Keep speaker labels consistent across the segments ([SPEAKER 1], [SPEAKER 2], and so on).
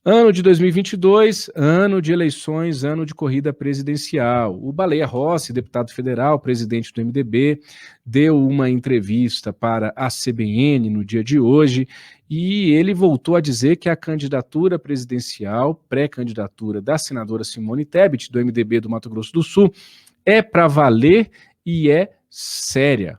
[SPEAKER 1] Ano de 2022, ano de eleições, ano de corrida presidencial. O Baleia Rossi, deputado federal, presidente do MDB, deu uma entrevista para a CBN no dia de hoje e ele voltou a dizer que a candidatura presidencial, pré-candidatura da senadora Simone Tebet, do MDB do Mato Grosso do Sul, é para valer e é séria.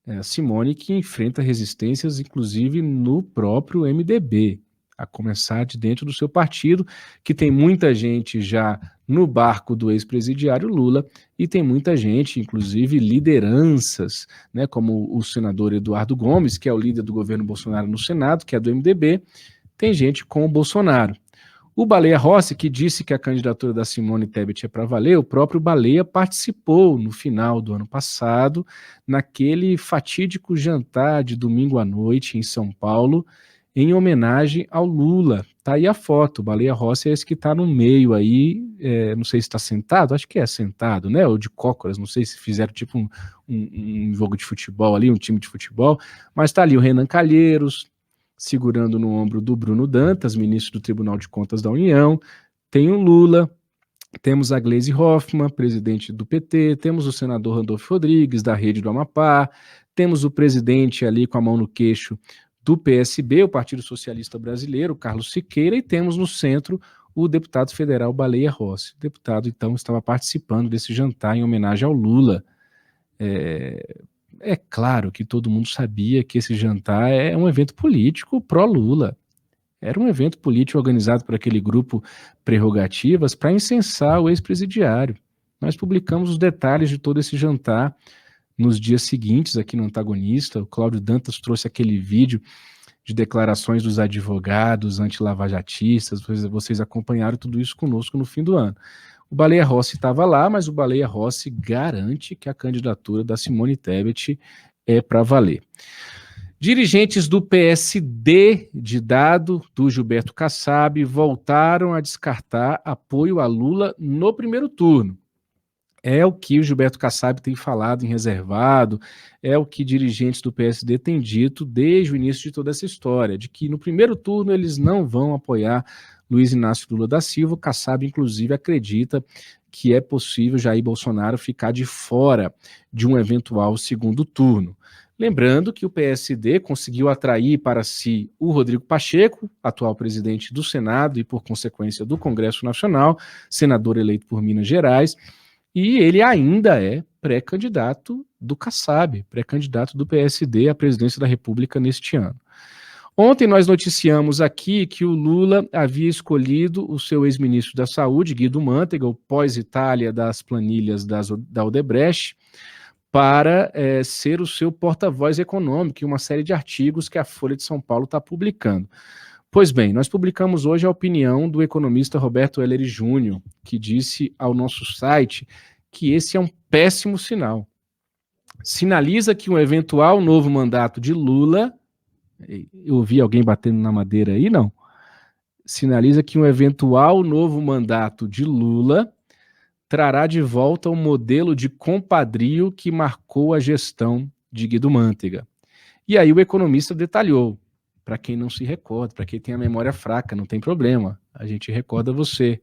[SPEAKER 1] É a Simone que enfrenta resistências, inclusive, no próprio MDB, a começar de dentro do seu partido, que tem muita gente já no barco do ex-presidiário Lula e tem muita gente, inclusive lideranças, né, como o senador Eduardo Gomes, que é o líder do governo Bolsonaro no Senado, que é do MDB, tem gente com o Bolsonaro. O Baleia Rossi, que disse que a candidatura da Simone Tebet é para valer, o próprio Baleia participou no final do ano passado, naquele fatídico jantar de domingo à noite em São Paulo, em homenagem ao Lula. Tá aí a foto, o Baleia Rossi é esse que está no meio aí, não sei se está sentado, acho que é sentado, né, ou de cócoras, não sei se fizeram tipo um jogo de futebol ali, um time de futebol, mas está ali o Renan Calheiros, segurando no ombro do Bruno Dantas, ministro do Tribunal de Contas da União, tem o Lula, temos a Gleisi Hoffmann, presidente do PT, temos o senador Randolfo Rodrigues, da Rede do Amapá, temos o presidente ali com a mão no queixo do PSB, o Partido Socialista Brasileiro, Carlos Siqueira, e temos no centro o deputado federal Baleia Rossi. O deputado, então, estava participando desse jantar em homenagem ao Lula. É claro que todo mundo sabia que esse jantar é um evento político pró-Lula. Era um evento político organizado por aquele grupo Prerrogativas para incensar o ex-presidiário. Nós publicamos os detalhes de todo esse jantar nos dias seguintes aqui no Antagonista. O Cláudio Dantas trouxe aquele vídeo de declarações dos advogados antilavajatistas. Vocês acompanharam tudo isso conosco no fim do ano. O Baleia Rossi estava lá, mas o Baleia Rossi garante que a candidatura da Simone Tebet é para valer. Dirigentes do PSD de dado do Gilberto Kassab voltaram a descartar apoio a Lula no primeiro turno. É o que o Gilberto Kassab tem falado em reservado, é o que dirigentes do PSD têm dito desde o início de toda essa história, de que no primeiro turno eles não vão apoiar Luiz Inácio Lula da Silva. O Kassab, inclusive, acredita que é possível Jair Bolsonaro ficar de fora de um eventual segundo turno. Lembrando que o PSD conseguiu atrair para si o Rodrigo Pacheco, atual presidente do Senado e, por consequência, do Congresso Nacional, senador eleito por Minas Gerais, e ele ainda é pré-candidato do Kassab, pré-candidato do PSD à presidência da República neste ano. Ontem nós noticiamos aqui que o Lula havia escolhido o seu ex-ministro da Saúde, Guido Mantega, o pós-Itália das planilhas da Odebrecht, para ser o seu porta-voz econômico em uma série de artigos que a Folha de São Paulo está publicando. Pois bem, nós publicamos hoje a opinião do economista Roberto Ellery Júnior, que disse ao nosso site que esse é um péssimo sinal. Sinaliza que um eventual novo mandato de Lula, eu ouvi alguém batendo na madeira aí, não? Sinaliza que um eventual novo mandato de Lula trará de volta o modelo de compadrio que marcou a gestão de Guido Mantega. E aí o economista detalhou, para quem não se recorda, para quem tem a memória fraca, não tem problema, a gente recorda você.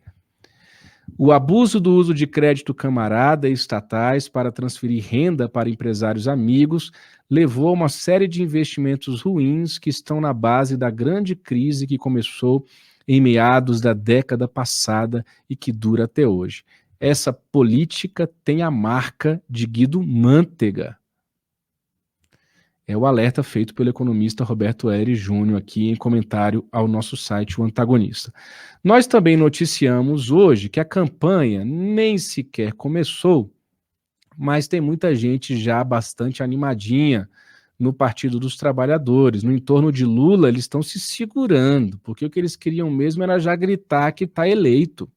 [SPEAKER 1] O abuso do uso de crédito camarada e estatais para transferir renda para empresários amigos levou a uma série de investimentos ruins que estão na base da grande crise que começou em meados da década passada e que dura até hoje. Essa política tem a marca de Guido Mantega. É o alerta feito pelo economista Roberto Ellery Júnior aqui em comentário ao nosso site, o Antagonista. Nós também noticiamos hoje que a campanha nem sequer começou, mas tem muita gente já bastante animadinha no Partido dos Trabalhadores. No entorno de Lula, eles estão se segurando, porque o que eles queriam mesmo era já gritar que está eleito.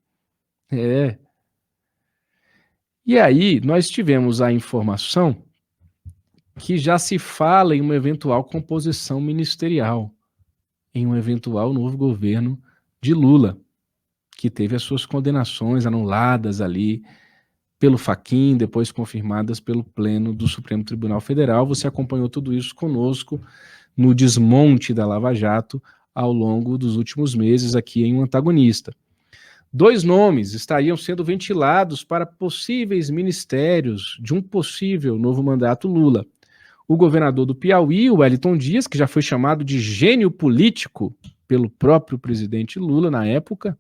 [SPEAKER 1] E aí, nós tivemos a informação que já se fala em uma eventual composição ministerial, em um eventual novo governo de Lula, que teve as suas condenações anuladas ali pelo Fachin, depois confirmadas pelo Pleno do Supremo Tribunal Federal. Você acompanhou tudo isso conosco no desmonte da Lava Jato ao longo dos últimos meses aqui em Um Antagonista. 2 nomes estariam sendo ventilados para possíveis ministérios de um possível novo mandato Lula. O governador do Piauí, o Wellington Dias, que já foi chamado de gênio político pelo próprio presidente Lula na época,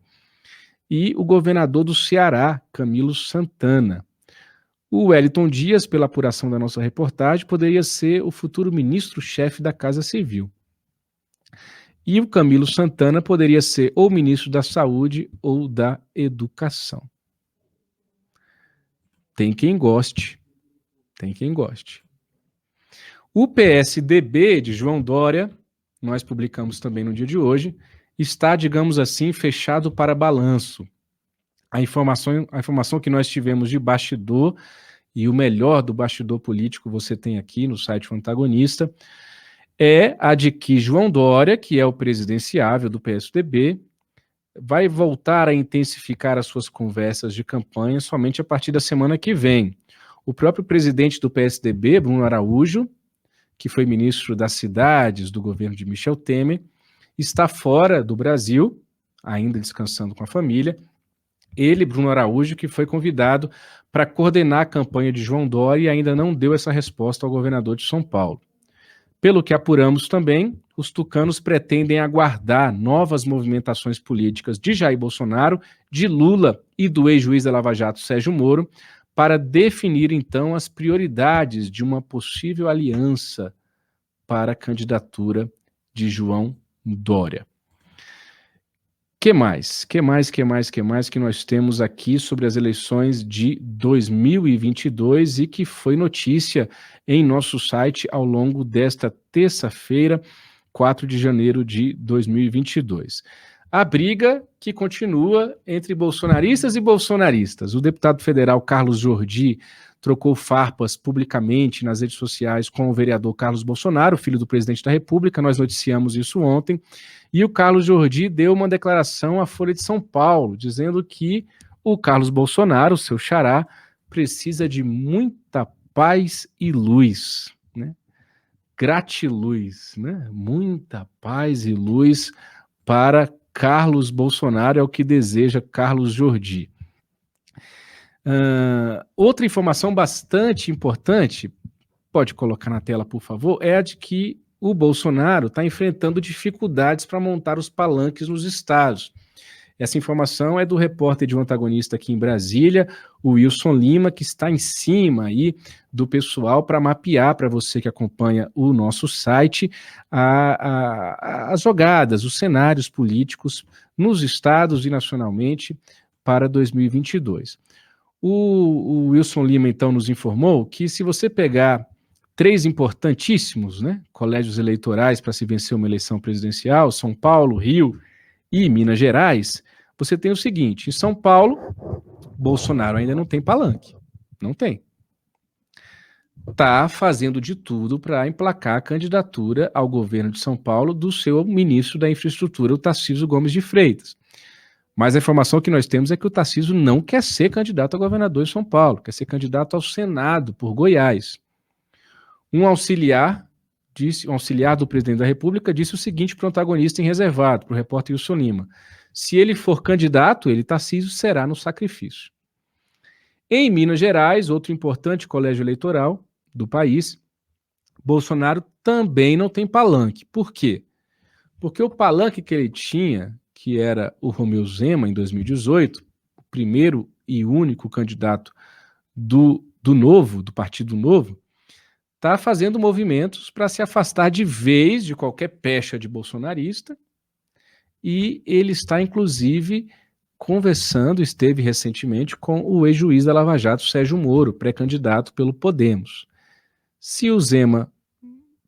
[SPEAKER 1] e o governador do Ceará, Camilo Santana. O Wellington Dias, pela apuração da nossa reportagem, poderia ser o futuro ministro-chefe da Casa Civil. E o Camilo Santana poderia ser ou ministro da Saúde ou da Educação. Tem quem goste. Tem quem goste. O PSDB de João Dória, nós publicamos também no dia de hoje, está, digamos assim, fechado para balanço. A informação que nós tivemos de bastidor, e o melhor do bastidor político você tem aqui no site O Antagonista, é a de que João Dória, que é o presidenciável do PSDB, vai voltar a intensificar as suas conversas de campanha somente a partir da semana que vem. O próprio presidente do PSDB, Bruno Araújo, que foi ministro das Cidades do governo de Michel Temer, está fora do Brasil, ainda descansando com a família. Ele, Bruno Araújo, que foi convidado para coordenar a campanha de João Dória e ainda não deu essa resposta ao governador de São Paulo. Pelo que apuramos também, os tucanos pretendem aguardar novas movimentações políticas de Jair Bolsonaro, de Lula e do ex-juiz da Lava Jato, Sérgio Moro, para definir, então, as prioridades de uma possível aliança para a candidatura de João Dória. Que mais que nós temos aqui sobre as eleições de 2022 e que foi notícia em nosso site ao longo desta terça-feira, 4 de janeiro de 2022. A briga que continua entre bolsonaristas e bolsonaristas. O deputado federal Carlos Jordi trocou farpas publicamente nas redes sociais com o vereador Carlos Bolsonaro, filho do presidente da República. Nós noticiamos isso ontem. E o Carlos Jordi deu uma declaração à Folha de São Paulo, dizendo que o Carlos Bolsonaro, seu xará, precisa de muita paz e luz, né? Gratiluz, né? Muita paz e luz para Carlos Bolsonaro, é o que deseja Carlos Jordi. Outra informação bastante importante, pode colocar na tela, por favor, é a de que o Bolsonaro está enfrentando dificuldades para montar os palanques nos estados. Essa informação é do repórter de Um Antagonista aqui em Brasília, o Wilson Lima, que está em cima aí do pessoal para mapear para você que acompanha o nosso site as jogadas, os cenários políticos nos estados e nacionalmente para 2022. O Wilson Lima, então, nos informou que se você pegar 3 importantíssimos, né, colégios eleitorais para se vencer uma eleição presidencial, São Paulo, Rio e Minas Gerais, você tem o seguinte: em São Paulo, Bolsonaro ainda não tem palanque, não tem. Está fazendo de tudo para emplacar a candidatura ao governo de São Paulo do seu ministro da Infraestrutura, o Tarcísio Gomes de Freitas. Mas a informação que nós temos é que o Tarcísio não quer ser candidato a governador de São Paulo, quer ser candidato ao Senado por Goiás. Um auxiliar do presidente da República disse o seguinte para o Antagonista em reservado, para o repórter Wilson Lima: se ele for candidato, ele, Tarcísio, será no sacrifício. Em Minas Gerais, outro importante colégio eleitoral do país, Bolsonaro também não tem palanque. Por quê? Porque o palanque que ele tinha, que era o Romeu Zema em 2018, o primeiro e único candidato do Novo, do Partido Novo, está fazendo movimentos para se afastar de vez de qualquer pecha de bolsonarista, e ele está, inclusive, esteve recentemente com o ex-juiz da Lava Jato, Sérgio Moro, pré-candidato pelo Podemos. Se o Zema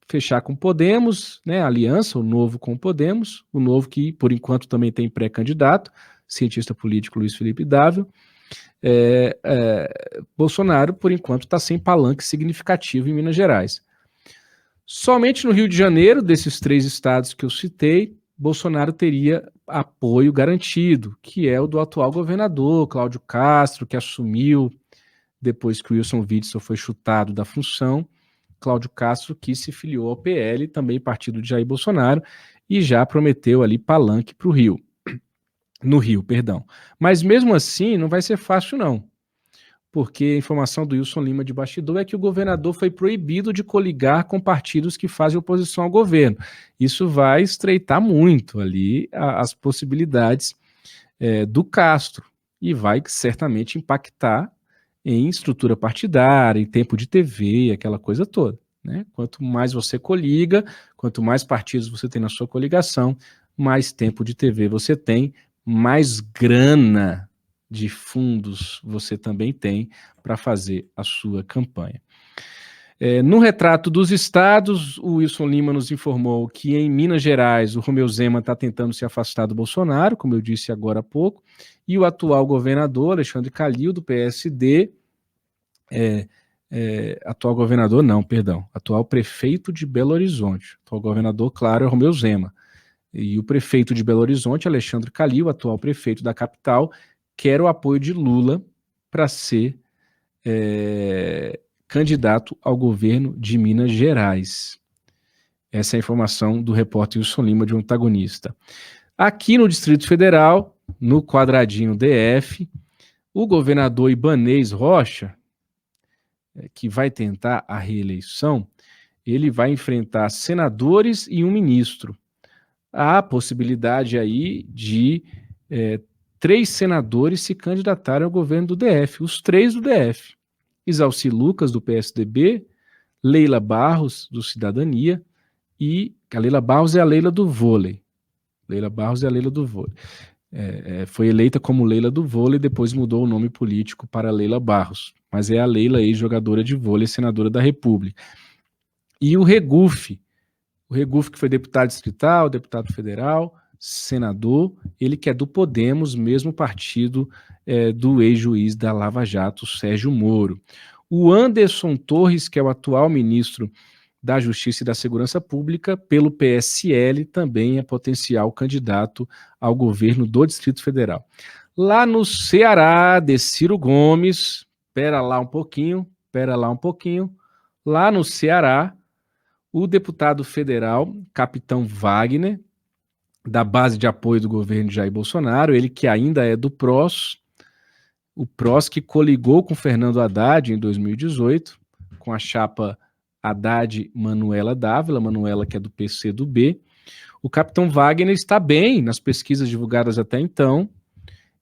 [SPEAKER 1] fechar com o Podemos, né, a aliança, o Novo com o Podemos, o Novo que, por enquanto, também tem pré-candidato, cientista político Luiz Felipe Dávila, Bolsonaro, por enquanto, está sem palanque significativo em Minas Gerais. Somente no Rio de Janeiro, desses 3 estados que eu citei, Bolsonaro teria apoio garantido, que é o do atual governador, Cláudio Castro, que assumiu depois que o Wilson Witzel foi chutado da função, Cláudio Castro, que se filiou ao PL, também partido de Jair Bolsonaro, e já prometeu ali palanque para o Rio. No Rio, perdão. Mas mesmo assim, não vai ser fácil, não. Porque a informação do Wilson Lima de bastidor é que o governador foi proibido de coligar com partidos que fazem oposição ao governo. Isso vai estreitar muito ali as possibilidades do Castro e vai certamente impactar em estrutura partidária, em tempo de TV, aquela coisa toda. Né? Quanto mais você coliga, quanto mais partidos você tem na sua coligação, mais tempo de TV você tem, mais grana de fundos você também tem para fazer a sua campanha. No retrato dos estados, o Wilson Lima nos informou que em Minas Gerais o Romeu Zema está tentando se afastar do Bolsonaro, como eu disse agora há pouco, e o atual governador, Alexandre Calil, do PSD, atual prefeito de Belo Horizonte. Atual governador, claro, é Romeu Zema. E o prefeito de Belo Horizonte, Alexandre Calil, atual prefeito da capital, quer o apoio de Lula para ser candidato ao governo de Minas Gerais. Essa é a informação do repórter Wilson Lima, de um antagonista. Aqui no Distrito Federal, no quadradinho DF, o governador Ibanez Rocha, que vai tentar a reeleição, ele vai enfrentar senadores e um ministro. Há a possibilidade aí de 3 senadores se candidatarem ao governo do DF, os 3 do DF. Isalci Lucas, do PSDB, Leila Barros, do Cidadania, e a Leila Barros é a Leila do vôlei. Leila Barros é a Leila do vôlei. Foi eleita como Leila do vôlei, depois mudou o nome político para Leila Barros. Mas é a Leila, ex-jogadora de vôlei, senadora da República. E o Regufe que foi deputado distrital, deputado federal, senador, ele que é do Podemos, mesmo partido do ex-juiz da Lava Jato, Sérgio Moro. O Anderson Torres, que é o atual ministro da Justiça e da Segurança Pública, pelo PSL, também é potencial candidato ao governo do Distrito Federal. Lá no Ceará, de Ciro Gomes, pera lá um pouquinho, lá no Ceará, o deputado federal, capitão Wagner, da base de apoio do governo de Jair Bolsonaro, ele que ainda é do PROS, o PROS que coligou com Fernando Haddad em 2018, com a chapa Haddad-Manuela Dávila, Manuela que é do PCdoB. O capitão Wagner está bem nas pesquisas divulgadas até então,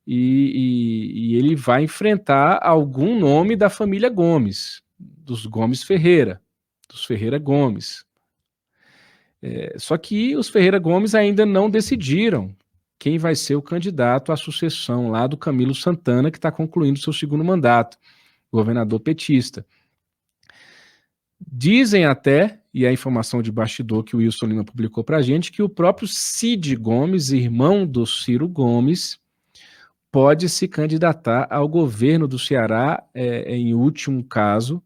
[SPEAKER 1] e ele vai enfrentar algum nome da família Gomes, dos Gomes Ferreira, dos Ferreira Gomes. Só que os Ferreira Gomes ainda não decidiram quem vai ser o candidato à sucessão lá do Camilo Santana, que está concluindo seu segundo mandato, governador petista. Dizem até, e a informação de bastidor que o Wilson Lima publicou para a gente, que o próprio Cid Gomes, irmão do Ciro Gomes, pode se candidatar ao governo do Ceará, em último caso,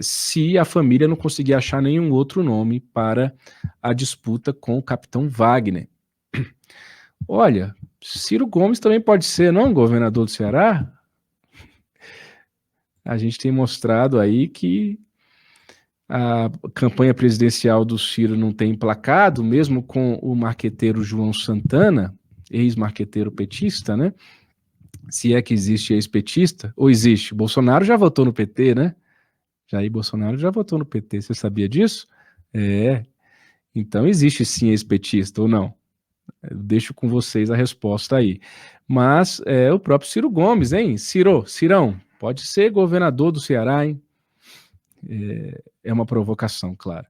[SPEAKER 1] se a família não conseguir achar nenhum outro nome para a disputa com o capitão Wagner. Olha, Ciro Gomes também pode ser, não, governador do Ceará? A gente tem mostrado aí que a campanha presidencial do Ciro não tem emplacado, mesmo com o marqueteiro João Santana, ex-marqueteiro petista, né? Se é que existe ex-petista, ou existe. Bolsonaro já votou no PT, né? Jair Bolsonaro já votou no PT, você sabia disso? Então existe sim ex-petista, ou não? Eu deixo com vocês a resposta aí. Mas o próprio Ciro Gomes, hein? Cirão, pode ser governador do Ceará, hein? É uma provocação, claro.